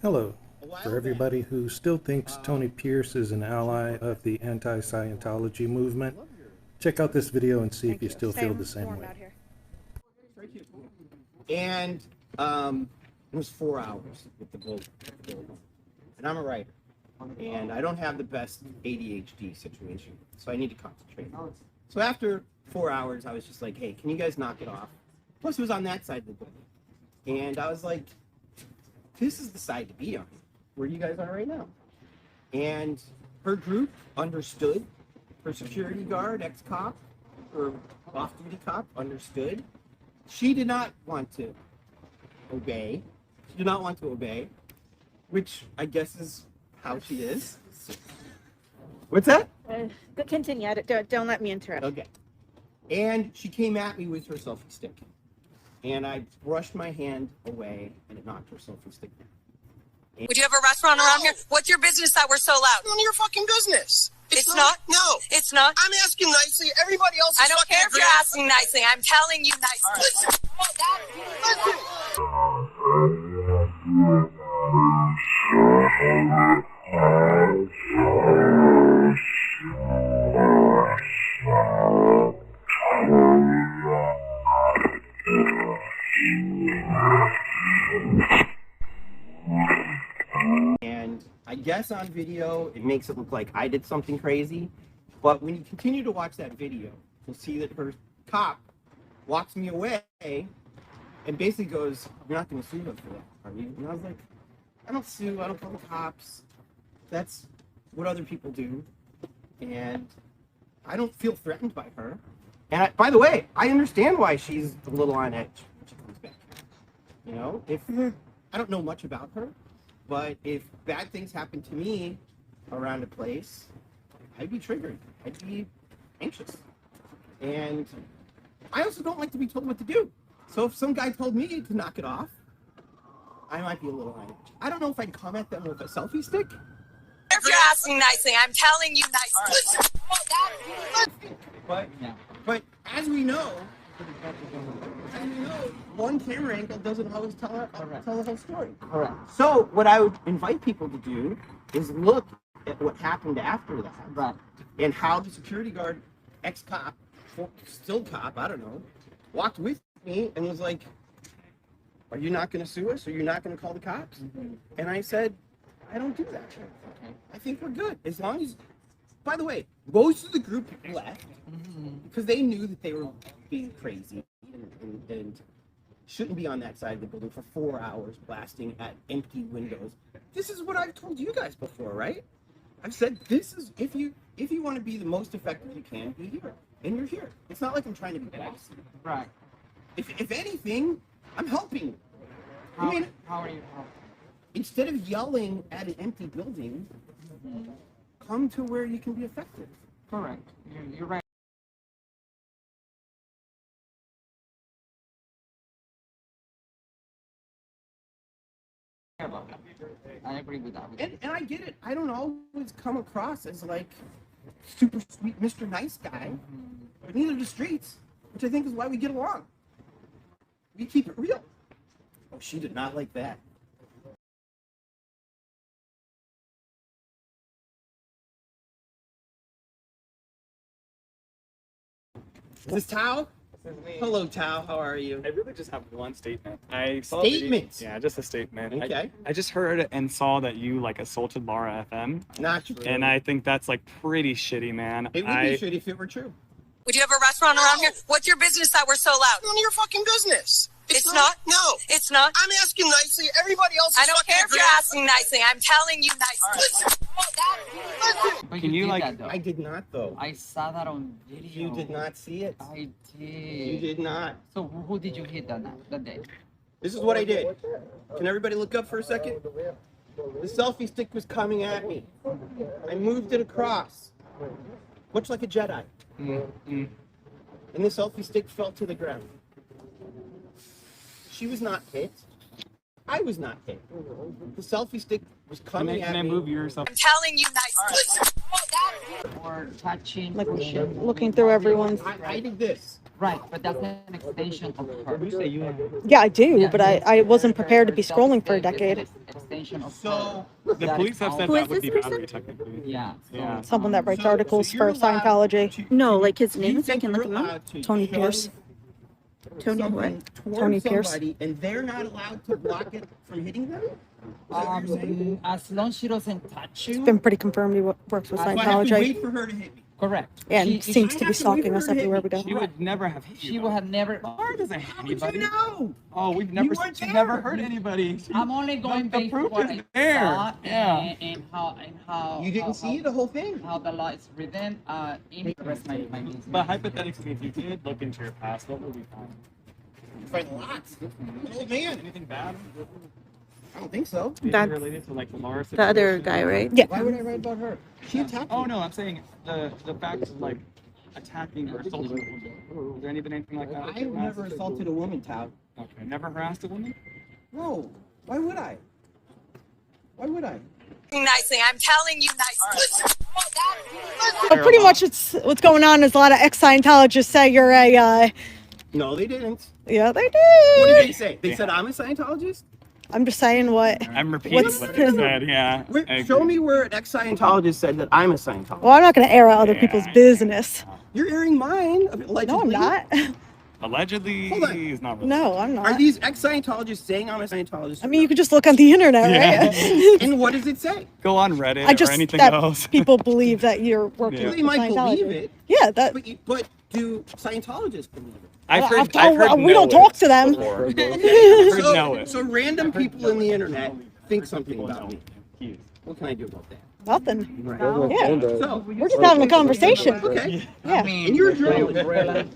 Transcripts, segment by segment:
Hello. For everybody who still thinks Tony Pierce is an ally of the anti-Scientology movement, check out this video and see if you still feel the same way. And it was 4 hours with the boat. And I'm a writer. And I don't have the best ADHD situation, so I need to concentrate. So after 4 hours, I was just like, hey, can you guys knock it off? Plus, it was on that side of the building. And I was like, this is the side to be on, where you guys are right now. And her group understood. Her security guard, ex-cop, or off-duty cop, understood. She did not want to obey. She did not want to obey, which I guess is how she is. What's that? Continue. Don't let me interrupt. Okay. And she came at me with her selfie stick. And I brushed my hand away, and it knocked her selfie stick down. Would you have a restaurant around here? What's your business that we're so loud? None of your fucking business. It's not? No. It's not? I'm asking nicely. Everybody else is I don't fucking care if you're asking nicely. I'm telling you nicely. And I guess on video, it makes it look like I did something crazy. But when you continue to watch that video, you'll see that her cop walks me away and basically goes, "You're not going to sue us for that, are you?" And I was like, I don't sue. I don't call the cops. That's what other people do. And I don't feel threatened by her. And by the way, I understand why she's a little on edge when she comes back here. You know, if I don't know much about her, but if bad things happen to me around a place, I'd be triggered. I'd be anxious. And I also don't like to be told what to do. So if some guy told me to knock it off, I might be a little on edge. I don't know if I'd come at them with a selfie stick. If you're asking nicely, I'm telling you nicely. But as we know, one camera angle doesn't always tell the whole story. Correct. So what I would invite people to do is look at what happened after that. Right. And how the security guard, ex-cop, still cop, I don't know, walked with me and was like, "Are you not going to sue us? Or you're not going to call the cops?" Mm-hmm. And I said, "I don't do that. Okay. I think we're good. As long as..." By the way, most of the group left because they knew that they were being crazy and shouldn't be on that side of the building for 4 hours blasting at empty windows. This is what I've told you guys before, right? I've said this is, if you want to be the most effective you can, be here. And you're here. It's not like I'm trying to be bossy. Right. If anything, I'm helping. How are you helping? Instead of yelling at an empty building, come to where you can be effective. Correct. You're right. I agree with that. And I get it. I don't always come across as like super sweet Mr. Nice Guy, but neither do streets, which I think is why we get along. We keep it real. Oh, she did not like that. Is this Tao? Hello, Tao. How are you? I really just have one statement. I saw Statement? Yeah, just a statement. Okay. I just heard and saw that you like assaulted Laura FM. Not true. And I think that's like pretty shitty, man. It would be shitty if it were true. Would you have a restaurant around here? What's your business that we're so loud? None of your fucking business. It's not? No. It's not? I'm asking nicely. Everybody else is I don't fucking care if you're asking nicely. I'm telling you nicely. But Can you did like- that, though. I did not, though. I saw that on video. You did not see it. I did. You did not. So who did you hit that day? This is what I did. Can everybody look up for a second? The selfie stick was coming at me. I moved it across, much like a Jedi. And the selfie stick fell to the ground. She was not hit. I was not hit. The selfie stick was coming at me. Can I move yourself? I'm telling you nicely. Or touching? Like looking through everyone's. I did this. Right, but that's an extension of her. Yeah, I do, but I wasn't prepared to be scrolling for a decade. It's intention of So The that police is have said Who that is would this be person? battery technically. Yeah. Yeah. Someone that writes So- articles so you're for allowed Scientology. to- No, like his you name, so I think can look you're him up. allowed to Tony shove Pierce. Tony what? something towards Tony Pierce. somebody, and they're not allowed to block it from hitting them? Is that what you're saying? As long as she doesn't touch you. It's been pretty confirmed he works with So So I have to Scientology. wait for her to hit me. Correct. And She- seems to I be have to wait stalking for us her to hit everywhere we me. go. She would never have hit She you. would have never. Laura doesn't hit How would you anybody. know? Oh, we've never. weren't She's there. never hurt anybody. I'm only going The based on proof what is I there. saw Yeah. and how You didn't how, see the whole thing. how the law is written. In the rest my business. But hypothetically, if you did look into your past, what would we find? Find lots. An old man. Anything bad? I don't think so. Anything That's related to like the Laura the other situation? guy, right? Yeah. Why would I write about her? She attacked Oh me. no, I'm saying the fact of like attacking or assaulting a woman. Has there any been anything like that? I've never assaulted a woman, Todd. Okay, never harassed a woman? No. Why would I? Why would I? Nicely. I'm telling you nicely. But pretty much it's what's going on is a lot of ex-Scientologists say you're a, No, they didn't. yeah, they What did they did. say? They said I'm a Scientologist? I'm just saying what. I'm repeating What's- what they said, yeah. I Show agree. me where an ex-Scientologist said that I'm a Scientologist. Well, I'm not going to air out other people's Yeah. business. You're airing mine, allegedly. No, I'm not. Allegedly, Hold on. he's not really. No, I'm Are not. these ex-Scientologists saying I'm a Scientologist? I mean, you could just look on the internet, right? And what does it say? Go on Reddit I just or anything that else. people believe that you're working Yeah. with They might Scientology. believe it, Yeah, that. but do Scientologists believe it? I've heard, Well, I've heard we know don't talk it to them. before. I've heard know it. So random people in the internet think something about me. What can I do about that? Nothing. Right. Yeah. So, We're just having a conversation. okay. Yeah. And you're a journalist.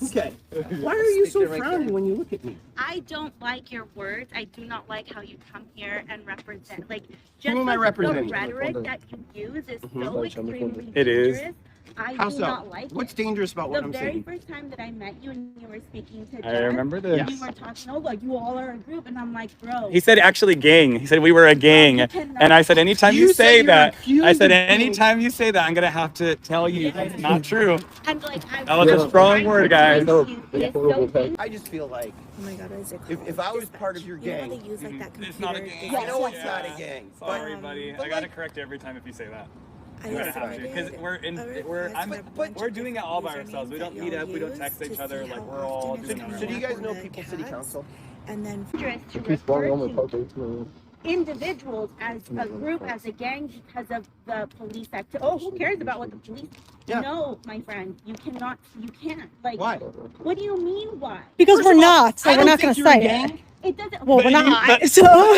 Okay. Why are you so frowny when you look at me? I don't like your words. I do not like how you come here and represent. Like, just am I the representing? rhetoric that you use is so extremely It is. dangerous. I How do so? not like What's it. dangerous about what The I'm very saying? first time that I met you and you were speaking to I Jeff, remember this. and you were talking, oh, like you all are a group, and I'm like, bro. He said actually gang. He said we were a gang. you cannot- And I said anytime you You said say you're that, accused I said of being- anytime you say that, I'm going to have to tell you that's not true. And like, I That was a strong word, guys. It's so dangerous. I just feel like Oh my god, Isaac. if I was part of your You know how gang, they use like that computer? It's not a gang. I know it's not a gang, but Sorry, buddy. I got to correct you every time if you say that. I We're used to have to, because read we're in, a we're, request I'm, for a bunch we're of doing it different all by usernames ourselves. We don't that meet y'all up. We don't use text to each other. see Like how we're all often doing it's our so do you own. guys on know the People City tabs. Council? And then dangerous to refer to individuals as a group, as a gang, because of the police activity. Oh, who cares about what the police? Yeah. No, my friend, you cannot. You can't. Like, Why? what do you mean? Why? Because First we're of all, not, so I we're don't not think going to you're a say it. gang. It doesn't. Well, we're But you- not. but- So.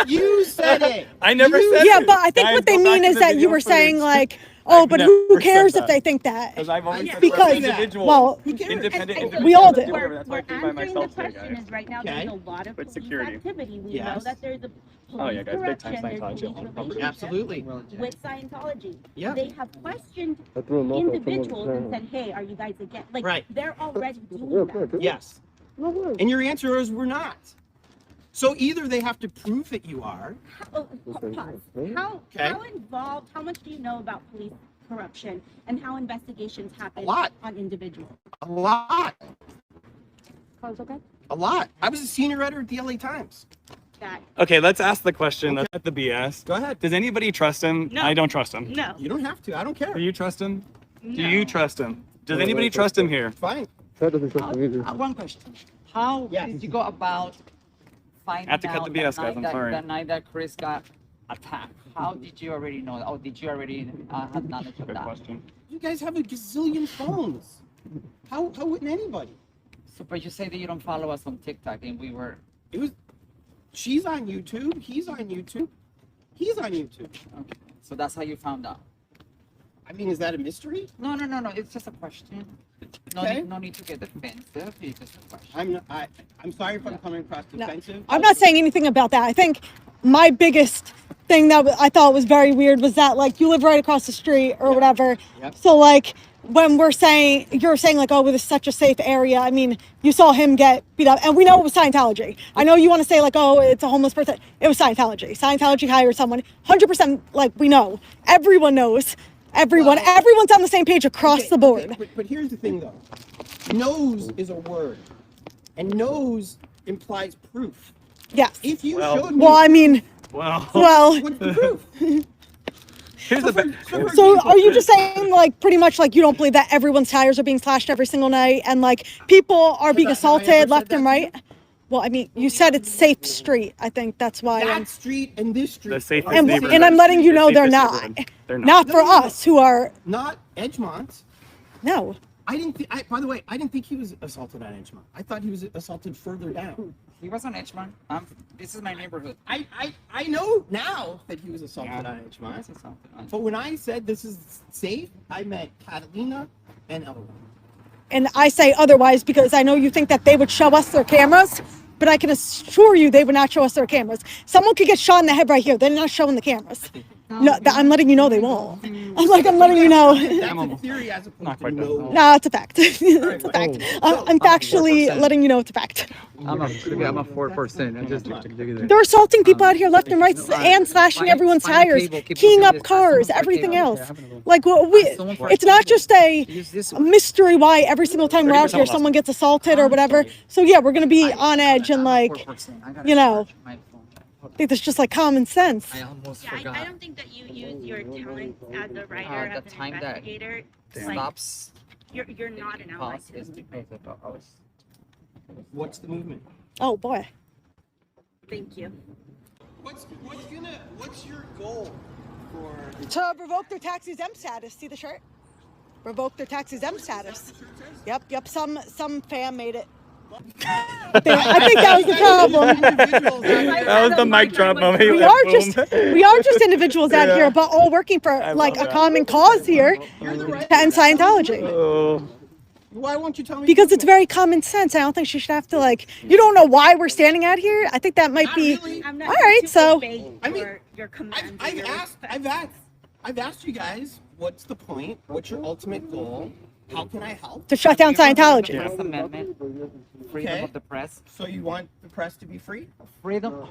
You said it. I never You- said Yeah, it. but I think Guys, what they go back mean to is the that you video were saying footage. like, oh, I've but never who cares said if they that. think that? Because I've always said Because- we're individuals. Well, independent And We all do. Whatever, that's why I We're came by answering myself the today, question guys. is right now Okay. there's a lot of With police security. activity. We Yes. know that there's a Oh, police yeah, guys, big time corruption, there's Scientology. police relationship Absolutely. with Scientology. Yeah. They have questioned individuals and said, hey, are you guys again? Like, Right. they're already doing that. Yes. And your answer is we're not. So either they have to prove that you are. Oh, pause. How involved, how much do you know about police corruption and how investigations happen A lot. on individuals? A lot. Carl's okay? A lot. I was a senior editor at the LA Times. That. Okay, let's ask the question. Let's get the BS. Go ahead. Does anybody trust him? No. I don't trust him. No. You don't have to. I don't care. Do you trust him? No. Do you trust him? Does anybody trust him here? Fine. One question. How Yes. did you go about finding I have to cut out the BS, guys, I'm that, sorry. the night that Chris got attacked? How did you already know that? Or did you already have knowledge of Good that? question. You guys have a gazillion phones. How wouldn't anybody? So, but you say that you don't follow us on TikTok, and we were. It was. She's on YouTube. He's on YouTube. He's on YouTube. Okay. So that's how you found out. I mean, is that a mystery? No. It's just a question. Okay. No need to get defensive. It's just a question. I'm sorry if I'm coming across defensive. I'm not saying anything about that. I think my biggest thing that I thought was very weird was that like you live right across the street or whatever. Yep. So like when you're saying like, oh, this is such a safe area. I mean, you saw him get beat up, and we know it was Scientology. I know you want to say like, oh, it's a homeless person. It was Scientology. Scientology hired someone. 100%. Like we know. Everyone knows. Everyone's on the same page across Okay, the board. okay, but here's the thing, though. Knows is a word, and knows implies proof. Yes. If you showed me, Well, I mean, Well, Well, What's the proof? here's the best. so are you just saying like pretty much like you don't believe that everyone's tires are being slashed every single night and like people are being Have I ever assaulted said left that and to right? Well, I mean, you said it's safe street. I think that's why. That street and this street. The safest And, neighborhood. and I'm letting you The know they're safest not. neighborhood. They're Not for No, no, no. us who are. Not Edgemont. No. I didn't think. By the way, I didn't think he was assaulted on Edgemont. I thought he was assaulted further down. He was on Edgemont. This is my neighborhood. I know now that he was assaulted on Edgemont. This is something. But when I said this is safe, I meant Catalina and Elroy. And I say otherwise because I know you think that they would show us their cameras, but I can assure you they would not show us their cameras. Someone could get shot in the head right here. They're not showing the cameras. No, I'm letting you know they won't. I'm letting you know. That's a theory as opposed to no. No, it's a fact. It's a fact. I'm factually letting you know it's a fact. I'm a 4%. I just They're assaulting people out here left and right and slashing everyone's tires, keying up cars, everything else. Like, it's not just a mystery why every single time we're out here someone gets assaulted or whatever. So yeah, we're gonna be on edge and like, you know, I think that's just like common sense. I almost Yeah, forgot. I don't think that you use your talent as a writer, The as an time that investigator. Like, stops you're not an ally pause to this is movement. because of us. What's the movement? Oh boy. Thank you. What's your goal for? To revoke their tax exempt status. See the shirt? Revoke their tax exempt status. Yep. Some fan made it. I think that was the problem. That was the mic drop moment. We are just individuals out here, but all working for like a common cause here to end Scientology. Oh. Why won't you tell me? Because it's very common sense. I don't think she should have to like. You don't know why we're standing out here. I think that might Not be. really. I'm not All here right, to so- obey I mean, your commands. or I've your asked. requests. I've asked you guys. What's the point? What's your ultimate goal? How can I help? To shut down Have you ever heard of the Scientology. First Amendment, freedom Okay. of the press, So you want the press to be free? freedom.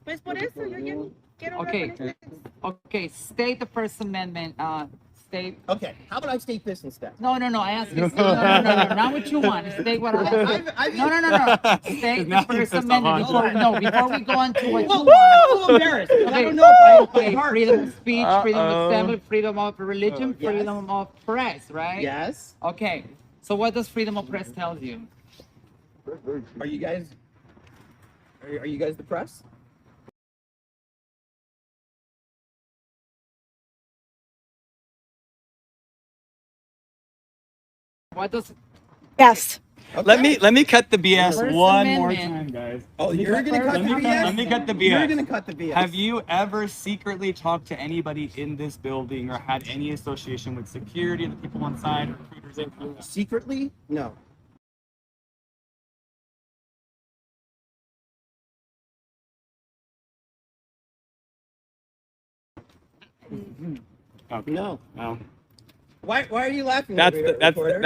Pues por eso yo quiero Okay. hablar con ustedes. Okay, state the First Amendment. State. Okay. How about I state this instead? No. I asked you. No. Not what you want. State what I asked. I've- No. State the Now First it's just a Amendment. hard- Before we go on to what you Well, want. I'm a little embarrassed. 'cause I don't know if I Okay, heart. freedom of speech, freedom of Uh-oh. assembly, freedom of religion, Yes. freedom of press, right? Yes. Okay. So what does freedom of press tell you? Are you guys? Are you guys the press? What does Yes. Okay. Let me cut the BS First one more Amendment. time, guys. Oh, you're gonna cut the BS. Let me cut the You're BS. gonna cut the BS. Have you ever secretly talked to anybody in this building or had any association with security, the people on side, recruiters, anything like that? secretly? No. Okay. No. Well, Why are you laughing? that's reporter?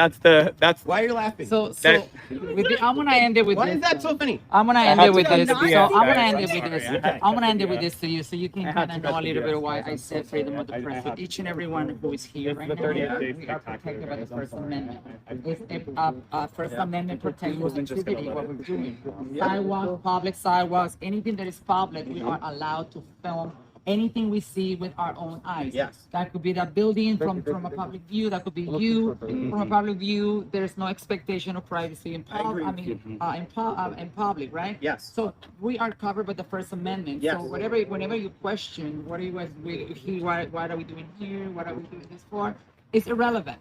that's Why are you laughing? so That- I'm gonna end it with Why this. is that so funny? I'm gonna I end had it to with cut this. the So BS, I'm gonna guys. end it with Sorry, this. I had to I'm gonna cut end the it with BS. this to you, so you can I had kind to of cut know a the little bit BS. of why I said freedom of the I press. had With to. each and everyone who is here It's right the now, 30th day we are spectacular, protected by the guys. I'm First sorry. Amendment. First Yeah. Amendment protects He wasn't just activity, gonna what let we're it. doing. Yeah. Sidewalks, public sidewalks, anything that is public, we are allowed to film anything we see with our own eyes. Yes. That could be that building from a public view. That could be you from a public view. There's no expectation of privacy in agree. in public, right? Yes. So we are covered by the First Amendment. Yes. So whenever you question, what are you guys what are we doing here? What are we doing this for? It's irrelevant.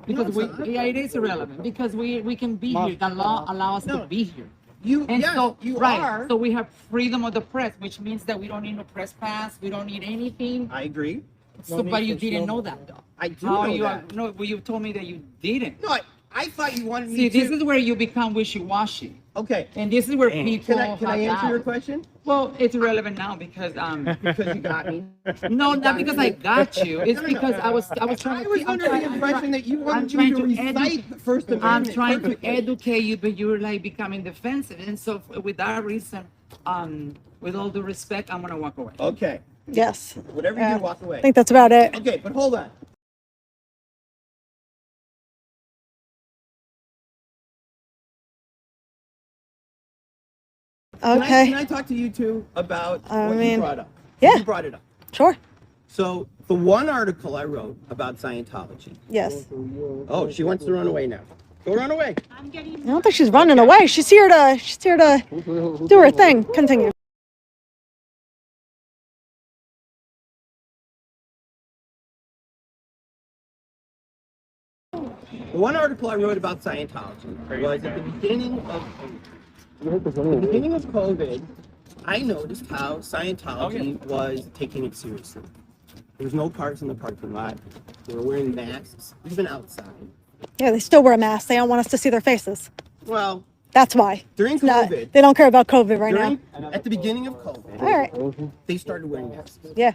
Because it's not. it is irrelevant because we can be here. The law allows us No. to be here. You And yes, so, you right, are. so we have freedom of the press, which means that we don't need no press pass, we don't need anything. I agree. So, but you didn't know that though. I do How know are you? that. No, well, you told me that you didn't. No, I thought you wanted me See, to. this is where you become wishy-washy, Okay. and this is where people. Can I have answer your doubt. question? Well, it's irrelevant now because Because you got me. no, not because I got you. It's No, no, no. because I was trying I to. was I'm under trying- the I'm impression trying- that you I'm wanted trying me to to recite the First Amendment. I'm trying to perfectly. educate you, but you're like becoming defensive, and so with that reason, with all due respect, I'm gonna walk away. Okay. Yes. Whatever you Yeah. do, walk away. I think that's about it. Okay, but hold on. Okay. Can I talk to you two about I what mean, you brought up? yeah. You brought it up. Sure. So the one article I wrote about Scientology. Yes. Oh, she wants to run away now. Go run away. I don't think she's running away. She's here to do her thing. Continue. The one article I wrote about Scientology was at the beginning of COVID. I noticed how Scientology was taking it seriously. There was no cars in the parking lot. They were wearing masks, even outside. Yeah, they still wear masks. They don't want us to see their faces. Well, that's why. During It's not- COVID, they don't care about COVID right now. At the beginning of COVID, All right. they started wearing masks. Yeah.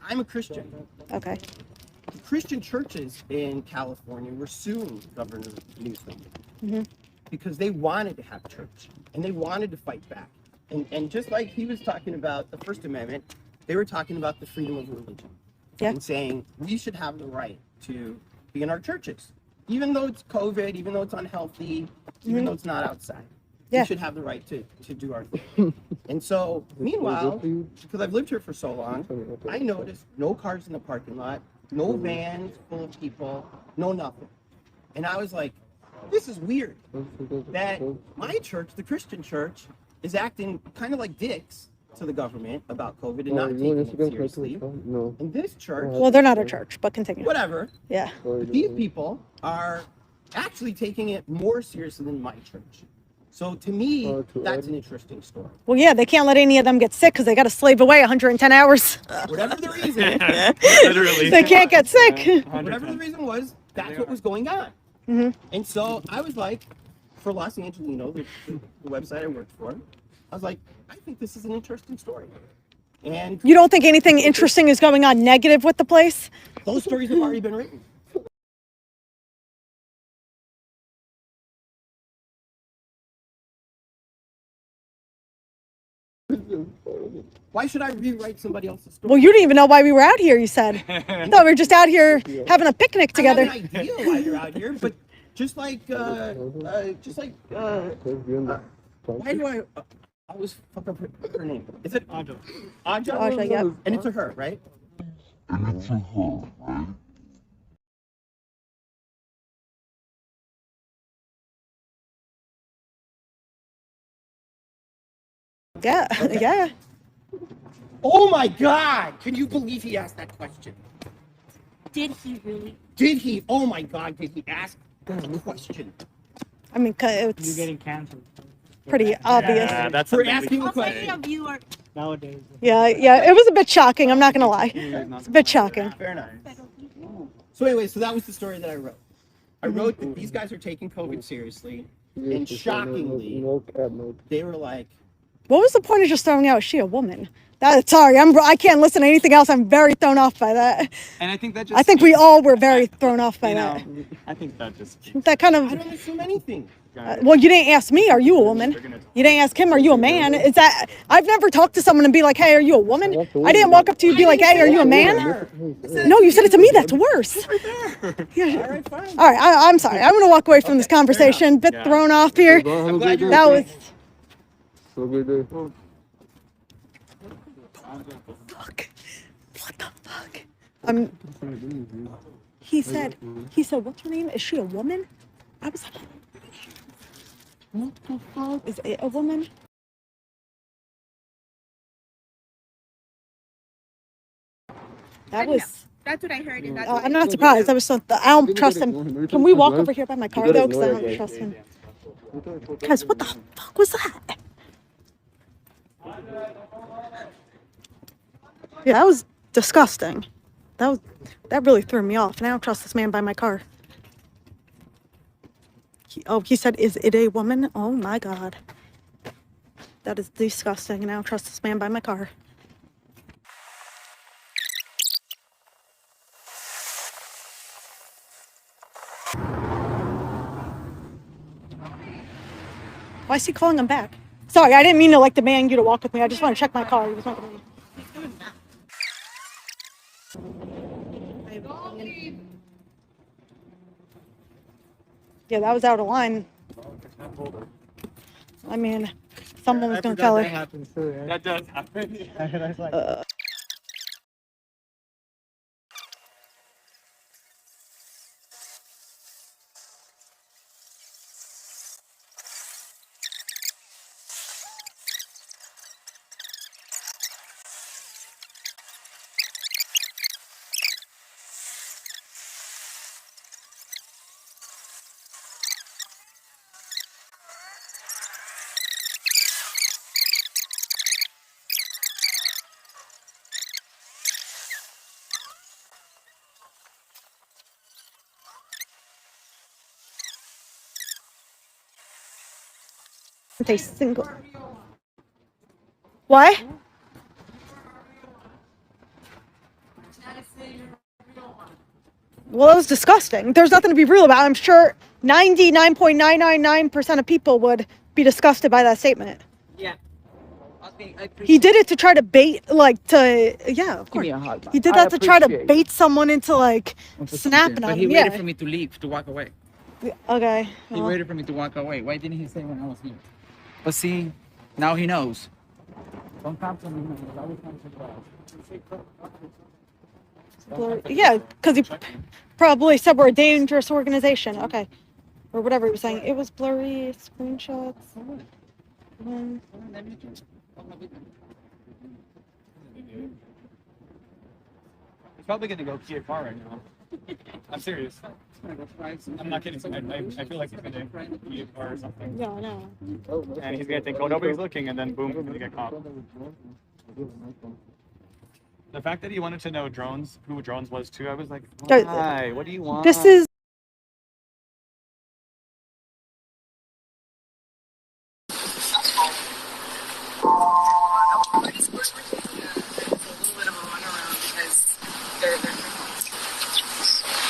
I'm a Christian. Okay. Christian churches in California were suing Governor Newsom because they wanted to have church and they wanted to fight back. And just like he was talking about the First Amendment, they were talking about the freedom of religion and saying we should have the right to be in our churches, even though it's COVID, even though it's unhealthy, even though it's not outside. We should have the right to do our thing. And so, meanwhile, because I've lived here for so long, I noticed no cars in the parking lot, no vans full of people, no nothing. And I was like, this is weird that my church, the Christian church, is acting kind of like dicks to the government about COVID and not taking it seriously. And this church... Well, they're not a church, but continue. Whatever. Yeah. These people are actually taking it more seriously than my church. So to me, that's an interesting story. Well, yeah, they can't let any of them get sick because they got to slave away 110 hours. Whatever the reason. Literally. They can't get sick. Whatever the reason was, that's what was going on. And so I was like, for Los Angelino, the website I worked for, I was like, I think this is an interesting story. And You don't think anything interesting is going on negative with the place? those stories have already been written. Why should I rewrite somebody else's story? Well, you didn't even know why we were out here, you said. No, we were just out here having a picnic together. I have an idea why you're out here, but just like, why do I always fuck up her name? Is it Aja? Aja? Aja, yep. And it's a her, right? Yeah, yeah. Oh my God! Can you believe he asked that question? Did he really? Did he? Oh my God! Did he ask that question? I mean, You're it's getting canceled. pretty obvious. Yeah, that's For something asking a How many question. of you are? Nowadays. Yeah, yeah. It was a bit shocking. I'm not gonna lie. It's a bit shocking. Fair enough. So anyway, so that was the story that I wrote. I wrote that these guys are taking COVID seriously, and shockingly, they were like, What was the point of just throwing out? Is she a woman? Sorry, I can't listen to anything else. I'm very thrown off by that. And I think that just. I think we all were very thrown off by that. I think that just. That kind I of. don't assume anything. Well, you didn't ask me. Are you a woman? You didn't ask him. Are you a man? Is that? I've never talked to someone and be like, "Hey, are you a woman?" I didn't walk up to you and be like, "Hey, are you a man?" No, you said it to me. That's worse. Yeah. All right, fine. All right, I'm sorry. I'm gonna walk away from this conversation. Bit thrown off here. I'm glad you're That was. Fuck. What the fuck? He said, what's her name? Is she a woman? I was like, what the fuck? Is it a woman? That was. That's what I heard. And that's I'm not surprised. I was so. I don't trust him. Can we walk over here by my car though? Because I don't trust him. Guys, what the fuck was that? Yeah, that was disgusting. That really threw me off, and I don't trust this man by my car. He said, "Is it a woman?" Oh my God, that is disgusting, and I don't trust this man by my car. Why is he calling him back? Sorry, I didn't mean to demand you to walk with me. I just want to check my car. He was not gonna... Yeah, that was out of line. I mean, someone was I gonna forgot tell that her. happens too. Yeah. That does happen. Yeah, and I was like, They single. What? Well, it was disgusting. There's nothing to be real about. I'm sure 99.999% of people would be disgusted by that statement. Yeah. He did it to try to bait, like, to, yeah, of Give course. me a hug. He did I that to try to appreciate bait someone into, like, Onto snapping something. on But he him. waited Yeah. for me to leave, to walk away. Okay. He well. waited for me to walk away. Why didn't he say when I was here? But see, now he knows. Don't come to me. I always come to God. Yeah, because he probably said we're a dangerous organization. Okay. Or whatever he was saying. It was blurry screenshots. he's probably gonna go key a car right now. I'm serious. I'm not kidding. I feel like he's gonna key a car or something. Yeah, I know. And he's gonna think, oh, nobody's looking, and then boom, he's gonna get caught. The fact that he wanted to know drones, who drones was too, I was like, why? What do you want? This is.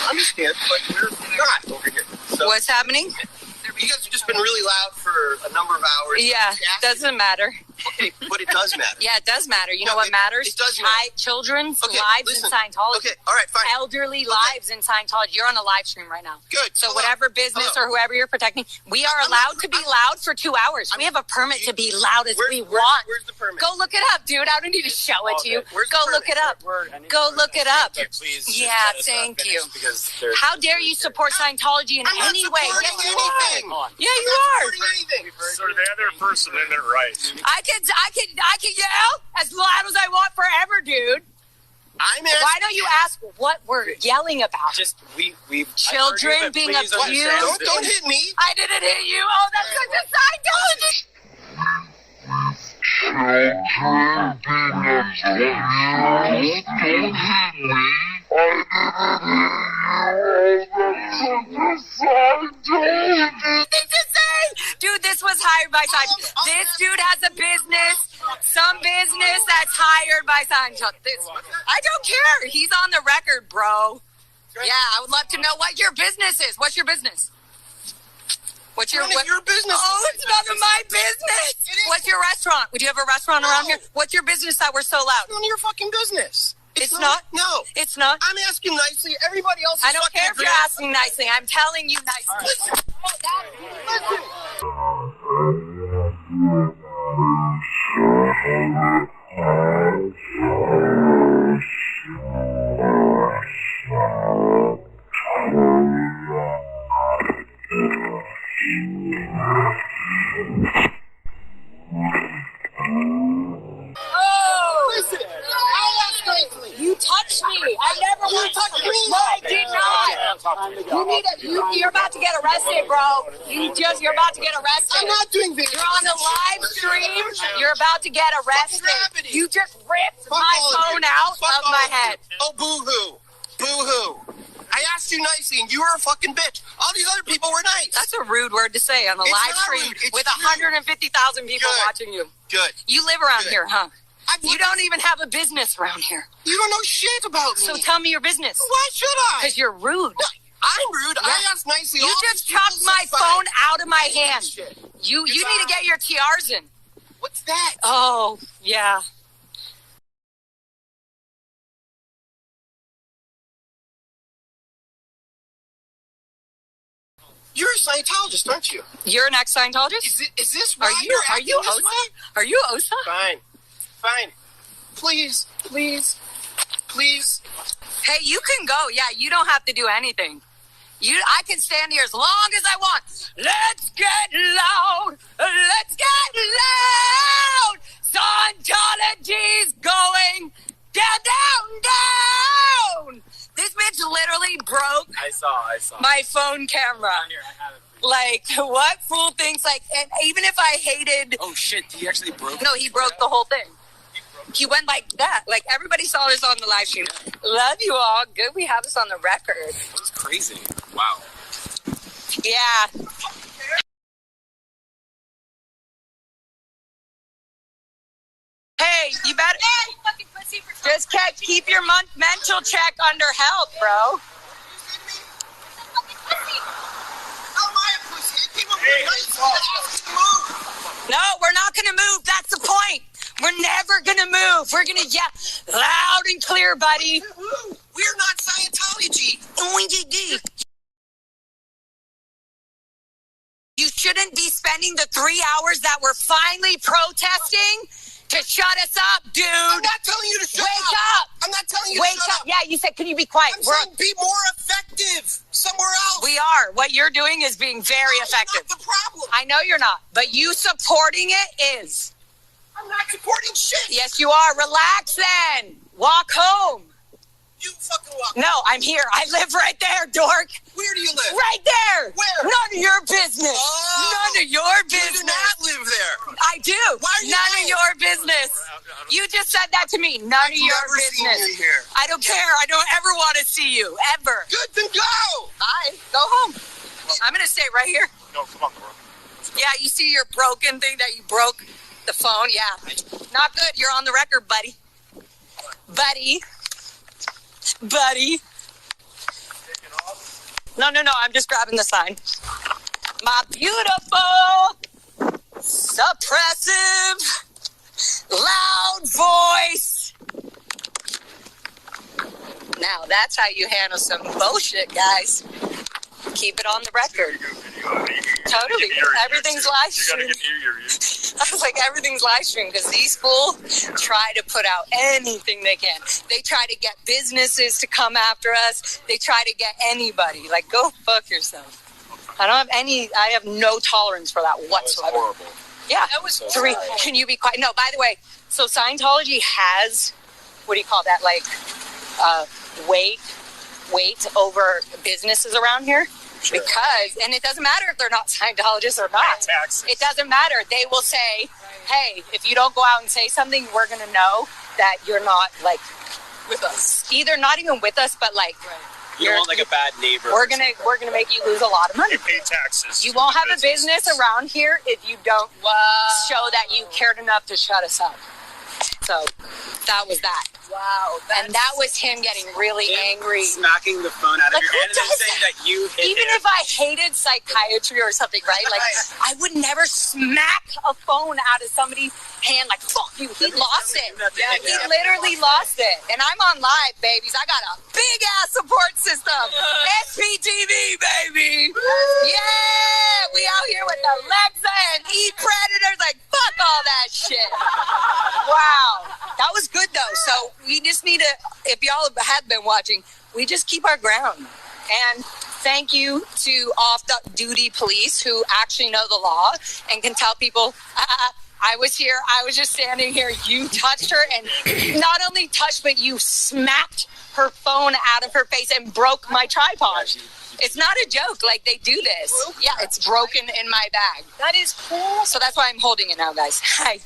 I'm scared, but we're not over here. So What's happening? you guys have just been really loud for a number of hours. Yeah, doesn't matter. Okay, but it does matter. Yeah, it does matter. You No, know what it matters? it does matter. Children's Okay, lives listen. in Scientology. Okay, all right, fine. Elderly lives in Scientology. You're on a live stream right now. Good. So Hello. whatever business Hello. or whoever you're protecting, we are I'm allowed not- to be I'm- loud for 2 hours. We have a permit to be loud as we want. Where's the permit? Go look it up, dude. I don't need to show it to you. Where's the Go permit? look it up. Go look it up. Please. just Yeah, let us, thank finish you. because there's- How dare you support Scientology in I'm not any way? supporting Yes, you anything. are. Yeah, I'm you not are. supporting anything. Sort of they have their First Amendment rights. I can yell as loud as I want forever, dude. I'm Why asking. don't you ask what we're yelling about? Just we've Children being abused. Don't hit me. I didn't hit you. Oh, that's such a Scientology. Thing to say, dude. This was hired by Scientology. This dude has a business, some business that's hired by Scientology. I don't care. He's on the record, bro. Yeah, I would love to know what your business is. What's your business? What's your None of your business. Oh, it's none of my business. It is. What's your restaurant? Would you have a restaurant around here? What's your business that we're so loud? None of your fucking business. It's not? No. It's not. I'm asking nicely. Everybody else is I don't fucking care if you're agreeing. asking nicely. I'm telling you nicely. Listen. Listen. I asked nicely. You touched me. I never You went. touched me. No, I did not. You're about to get arrested, bro. You're about to get arrested. I'm not doing video. You're on the live stream. You're about to get arrested. gravity. You just ripped Fuck my all of you. phone out Fuck of all my of you. head. Oh, boo-hoo. Boo-hoo. I asked you nicely, and you were a fucking bitch. All these other people were nice. That's a rude word to say on a It's live not stream rude. It's with true. 150,000 people Good. watching you. Good. You live around Good. here, huh? You looked- don't even have a business around here. You don't know shit about me. So tell me your business. Why should I? Because you're rude. No, I'm rude. I Yeah. asked nicely. You All just these people chopped my said phone fine. out of my hand. Shit. You need to get your TRs in. What's that? Oh, yeah. You're a Scientologist, aren't you? You're an ex-Scientologist? Is this why you're acting this way? Are you Osa? Fine. Please. Hey, you can go. Yeah, you don't have to do anything. I can stand here as long as I want. Let's get loud. Let's get loud. Scientology's going down. This bitch literally broke I saw. my phone camera. Here, I have it. Like, what fool thinks, like, and even if I hated... Oh shit, he actually broke it? No, he broke the whole thing. He went like that. Like, everybody saw this on the live stream. Love you all. Good we have this on the record. That was crazy. Wow. Yeah. Hey, you better... Just keep your mental check under health, bro. No, we're not going to move. That's the point. We're never going to move. We're going to yell loud and clear, buddy. We're not Scientology. You shouldn't be spending the 3 hours that we're finally protesting to shut us up, dude. I'm not telling you to shut Wake up. I'm not telling you Wake to shut up. Yeah, you said, can you be quiet? I'm saying be more effective somewhere else. We are. What you're doing is being very effective. Not the problem. I know you're not, but you supporting it is. I'm not supporting shit. Yes, you are. Relax then. Walk home. You fucking walk. No, I'm here. I live right there, dork. Where do you live? Right there. Where? None of your business. Oh, None of your You do business. not live there. I do. Why are you None lying? of your business. You just said that to me. None of your never seen business. you here. I don't care. I don't ever want to see you. Ever. Good, then go. Bye. Go home. I'm going to stay right here. No, come on, bro. Yeah, you see your broken thing that you broke the phone? Yeah. Not good. You're on the record, buddy. Buddy. No. I'm just grabbing the sign. My beautiful, suppressive, loud voice. Now, that's how you handle some bullshit, guys. Keep it on the record. Totally. Everything's live streamed. I was like, everything's live streamed because these fools try to put out anything they can. They try to get businesses to come after us. They try to get anybody. Like, go fuck yourself. I have no tolerance for that whatsoever. That was horrible. Yeah. That was 3. Can you be quiet? No, by the way, so Scientology has, what do you call that? Like, weight over businesses around here. Sure. Because, and it doesn't matter if they're not Scientologists or not. Taxes. It doesn't matter. They will say, hey, if you don't go out and say something, we're going to know that you're not, like, with us. Either not even with us, but, like, You don't want like a bad neighbor. we're gonna make you lose a lot of money. You pay taxes. You won't have a business around here if you don't show that you cared enough to shut us up. So that was that. Wow. And that was him getting really angry. Smacking the phone out of Like, your who hand and then does saying that? that you hit Even him. if I hated psychiatry or something, right? Like, I would never smack a phone out of somebody's hand like, fuck you. He lost it. He literally lost it. And I'm on live, babies. I got a big-ass support system. SPTV, baby. Yeah. We out here with Alexa and E-Predators. Like, fuck all that shit. Wow. That was good, though. So we just need to, if y'all have been watching, we just keep our ground. And thank you to off-duty police who actually know the law and can tell people, I was here, I was just standing here, you touched her, and not only touched, but you smacked her phone out of her face and broke my tripod. It's not a joke, like they do this. Yeah, it's broken in my bag. That is cool. So that's why I'm holding it now, guys. Hi.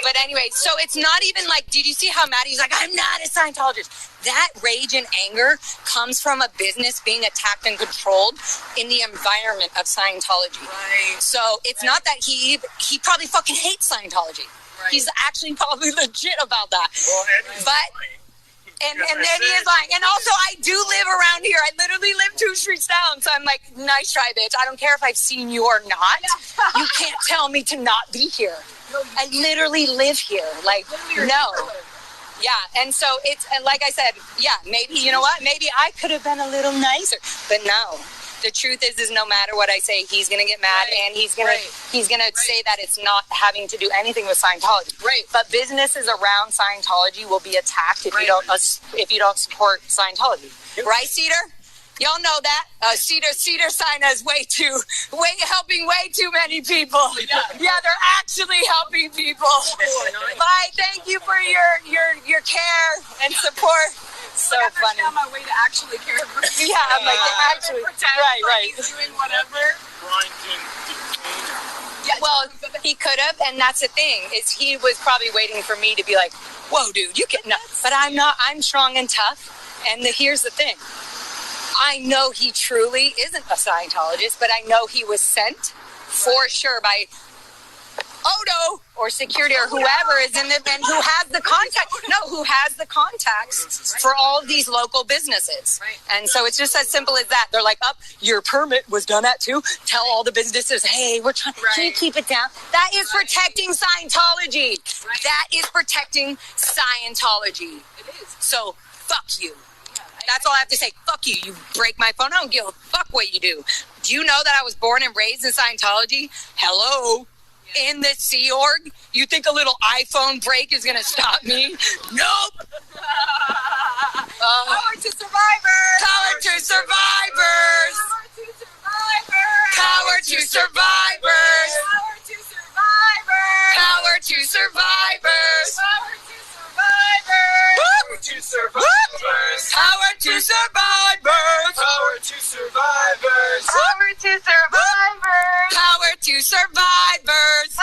But anyway, so it's not even like, did you see how mad he's like, I'm not a Scientologist. That rage and anger comes from a business being attacked and controlled in the environment of Scientology. Right. So it's not that he probably fucking hates Scientology. Right. He's actually probably legit about that. Well, and then he is lying. And also, I do live around here. I literally live 2 streets down. So I'm like, nice try, bitch. I don't care if I've seen you or not. You can't tell me to not be here. I literally live here. Like, no. Yeah, and so it's, and like I said, yeah, maybe, you know what? Maybe I could have been a little nicer. But no. The truth is no matter what I say, he's gonna get mad, and he's gonna say that it's not having to do anything with Scientology. Right. But businesses around Scientology will be attacked if you don't support Scientology. Right, Cedar? Y'all know that. Cedar sign is helping way too many people. Yeah, they're actually helping people. Bye. Thank you for your care and support. So funny. On my way to actually care for you. Yeah, I'm like actually. Right. He's doing whatever. Yeah, well, he could have, and that's the thing, is he was probably waiting for me to be like, whoa, dude, you can, no. But I'm not, I'm strong and tough, and here's the thing. I know he truly isn't a Scientologist, but I know he was sent for sure by Odo or security or whoever is in it, and who has the contacts for all of these local businesses. And so it's just as simple as that. They're like, your permit was done at too. Tell all the businesses, hey, we're trying, can you keep it down? That is protecting Scientology. That is protecting Scientology. It is. So fuck you. That's all I have to say. Fuck you. You break my phone. I don't give a fuck what you do. Do you know that I was born and raised in Scientology? Hello? In the Sea Org? You think a little iPhone break is going to stop me? Nope. Power to survivors. Power to survivors. Power to survivors. Power to survivors. Power to survivors. Power to survivors. Power to survivors. Power to survivors. Power to survivors. Power to survivors. Power to survivors.